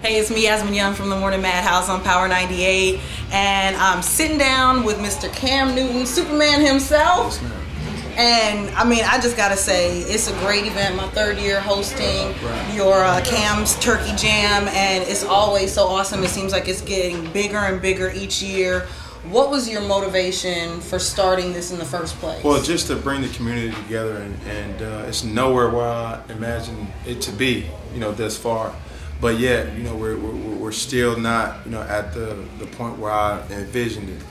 Hey, it's me, Yasmin Young from the Morning Madhouse on Power 98, and I'm sitting down with Mr. Cam Newton, Superman himself. Yes, ma'am. And I mean, I just gotta say, it's a great event. My third year hosting your Cam's Turkey Jam, and it's always so awesome. It seems like it's getting bigger and bigger each year. What was your motivation for starting this in the first place? Well, just to bring the community together, and it's nowhere where I imagined it to be, thus far. But yet, we're still not, at the point where I envisioned it.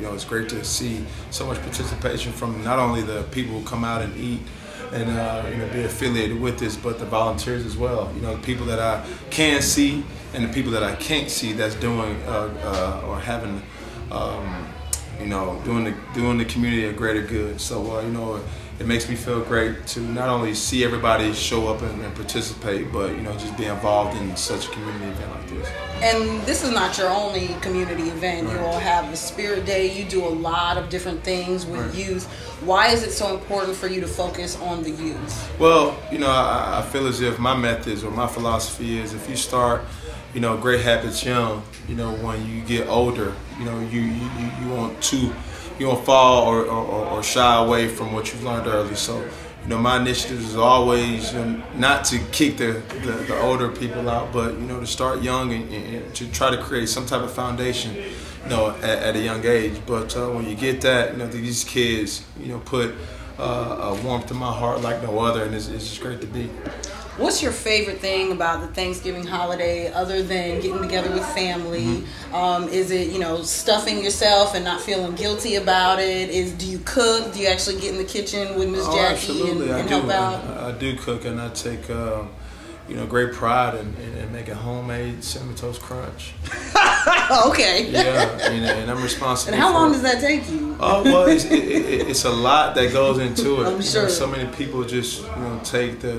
It's great to see so much participation from not only the people who come out and eat and be affiliated with this, but the volunteers as well. The people that I can see and the people that I can't see that's doing or having, doing the community a greater good. So, it makes me feel great to not only see everybody show up and participate, but just be involved in such a community event like this. And this is not your only community event. Right. You all have the Spirit Day. You do a lot of different things with youth. Why is it so important for you to focus on the youth? Well, I feel as if my methods or my philosophy is if you start great habits young, when you get older, you won't fall or shy away from what you've learned early. So, my initiative is always not to kick the older people out, but to start young and to try to create some type of foundation, at a young age. But when you get that, these kids, put a warmth in my heart like no other, and it's just great to be. What's your favorite thing about the Thanksgiving holiday other than getting together with family? Is it, stuffing yourself and not feeling guilty about it? Do you cook? Do you actually get in the kitchen with Miss Jackie and help out? I do cook, and I take, great pride in making homemade Cinnamon Toast Crunch. Okay. Yeah, and I'm responsible. And how long does that take you? Well, it's a lot that goes into it. I'm sure. So many people just take the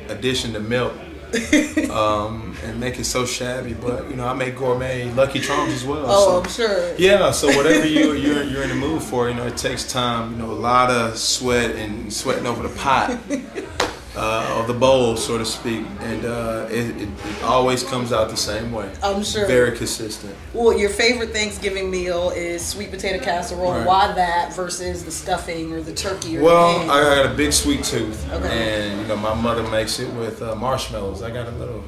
addition to milk and make it so shabby. But I make gourmet Lucky Charms as well. Oh, I'm sure. Yeah. So whatever you're in the mood for, it takes time. A lot of sweat and sweating over the pot. Of the bowl, so to speak, and it always comes out the same way. I'm sure. Very consistent. Well, your favorite Thanksgiving meal is sweet potato casserole. Right. Why that versus the stuffing or the turkey? Or I got a big sweet tooth, okay. And my mother makes it with marshmallows. I got a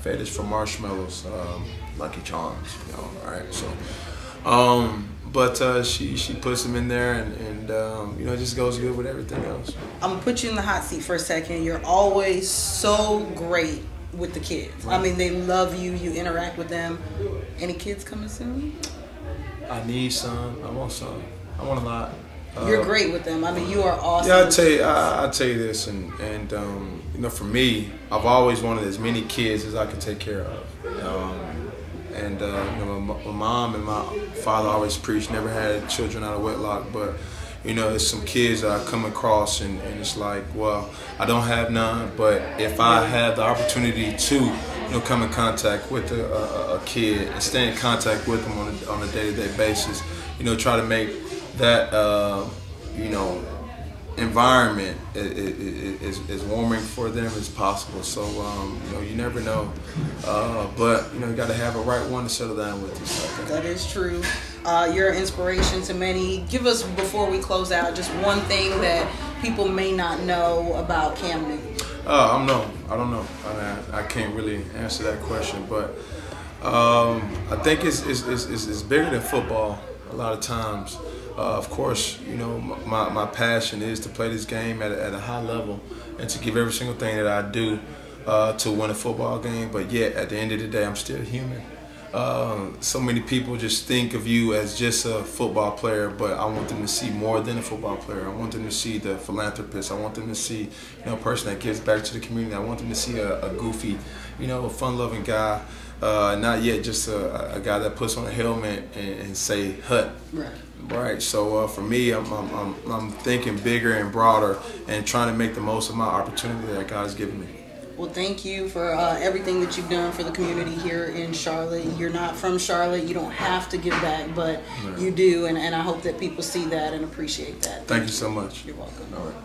fetish for marshmallows, Lucky Charms. All right, so. But she puts them in there, and it just goes good with everything else. I'm gonna put you in the hot seat for a second. You're always so great with the kids. Right. I mean, they love you. You interact with them. Any kids coming soon? I need some. I want some. I want a lot. You're great with them. I mean, you are awesome. Yeah, I tell you this, and for me, I've always wanted as many kids as I could take care of. My mom and my father always preached, never had children out of wedlock, but it's some kids that I come across and it's like, well, I don't have none, but if I have the opportunity to come in contact with a kid and stay in contact with them on a day-to-day basis, try to make that environment is warming for them as possible. So you never know, but you got to have a right one to settle down with you. So that is true. You're an inspiration to many. Give us, before we close out, just one thing that people may not know about Cam Newton. I don't know. I can't really answer that question, but I think it's bigger than football a lot of times. Of course, my passion is to play this game at a high level and to give every single thing that I do to win a football game. But yet, at the end of the day, I'm still human. So many people just think of you as just a football player, but I want them to see more than a football player. I want them to see the philanthropist. I want them to see a person that gives back to the community. I want them to see a goofy, a fun-loving guy. Not yet just a guy that puts on a helmet and say "hut." Right. So for me, I'm thinking bigger and broader and trying to make the most of my opportunity that God has given me. Well, thank you for everything that you've done for the community here in Charlotte. You're not from Charlotte. You don't have to give back, but you do, and I hope that people see that and appreciate that. Thank you so much. You're welcome. All right.